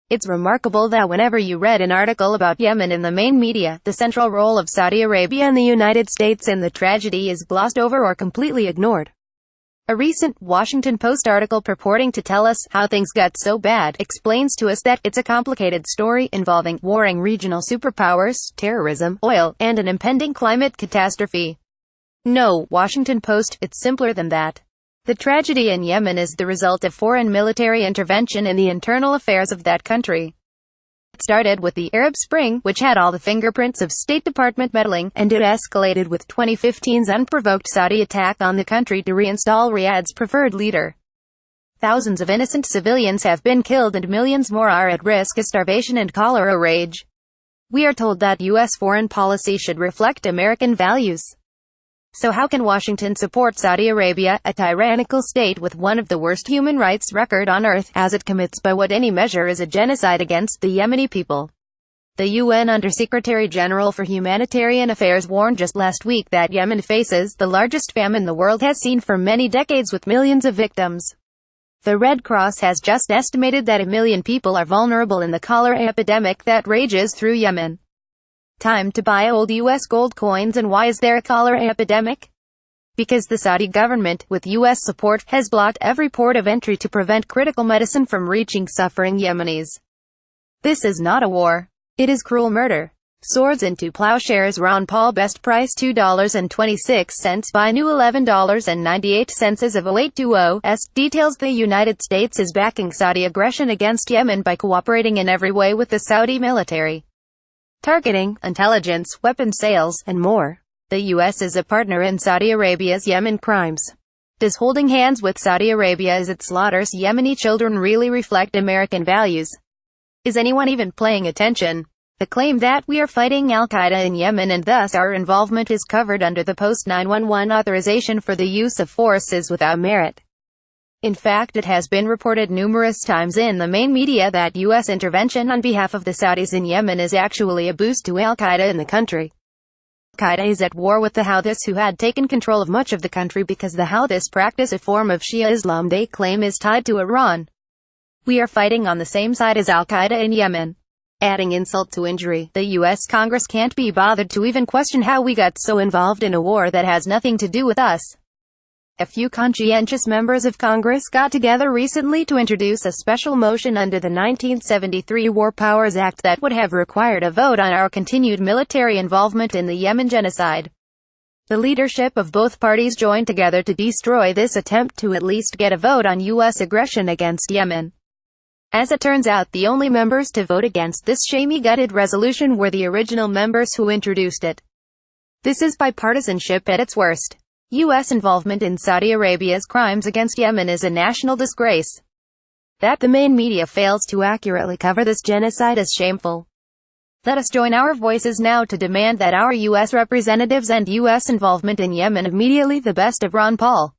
It's remarkable that whenever you read an article about Yemen in the main media, the central role of Saudi Arabia and the United States in the tragedy is glossed over or completely ignored. A recent Washington Post article purporting to tell us how things got so bad explains to us that it's a complicated story involving warring regional superpowers, terrorism, oil, and an impending climate catastrophe. No, Washington Post, it's simpler than that. The tragedy in Yemen is the result of foreign military intervention in the internal affairs of that country. It started with the Arab Spring, which had all the fingerprints of State Department meddling, and it escalated with 2015's unprovoked Saudi attack on the country to reinstall Riyadh's preferred leader. Thousands of innocent civilians have been killed and millions more are at risk of starvation and cholera rage. We are told that U.S. foreign policy should reflect American values. So how can Washington support Saudi Arabia, a tyrannical state with one of the worst human rights record on earth, as it commits by what any measure is a genocide against the Yemeni people? The UN Under-Secretary General for Humanitarian Affairs warned just last week that Yemen faces the largest famine the world has seen for many decades with millions of victims. The Red Cross has just estimated that 1 million people are vulnerable in the cholera epidemic that rages through Yemen. Time to buy old U.S. gold coins. And why is there a cholera epidemic? Because the Saudi government, with U.S. support, has blocked every port of entry to prevent critical medicine from reaching suffering Yemenis. This is not a war. It is cruel murder. Swords into plowshares. Ron Paul best price $2.26, buy new $11.98 as of 0820s, details the United States is backing Saudi aggression against Yemen by cooperating in every way with the Saudi military. Targeting, intelligence, weapons sales, and more. The U.S. is a partner in Saudi Arabia's Yemen crimes. Does holding hands with Saudi Arabia as it slaughters Yemeni children really reflect American values? Is anyone even paying attention? The claim that we are fighting Al-Qaeda in Yemen and thus our involvement is covered under the post-911 authorization for the use of force is without merit. In fact, it has been reported numerous times in the main media that U.S. intervention on behalf of the Saudis in Yemen is actually a boost to Al-Qaeda in the country. Al-Qaeda is at war with the Houthis, who had taken control of much of the country because the Houthis practice a form of Shia Islam they claim is tied to Iran. We are fighting on the same side as Al-Qaeda in Yemen. Adding insult to injury, the U.S. Congress can't be bothered to even question how we got so involved in a war that has nothing to do with us. A few conscientious members of Congress got together recently to introduce a special motion under the 1973 War Powers Act that would have required a vote on our continued military involvement in the Yemen genocide. The leadership of both parties joined together to destroy this attempt to at least get a vote on U.S. aggression against Yemen. As it turns out, the only members to vote against this shamey-gutted resolution were the original members who introduced it. This is bipartisanship at its worst. U.S. involvement in Saudi Arabia's crimes against Yemen is a national disgrace. That the main media fails to accurately cover this genocide is shameful. Let us join our voices now to demand that our U.S. representatives end U.S. involvement in Yemen immediately. The best of Ron Paul.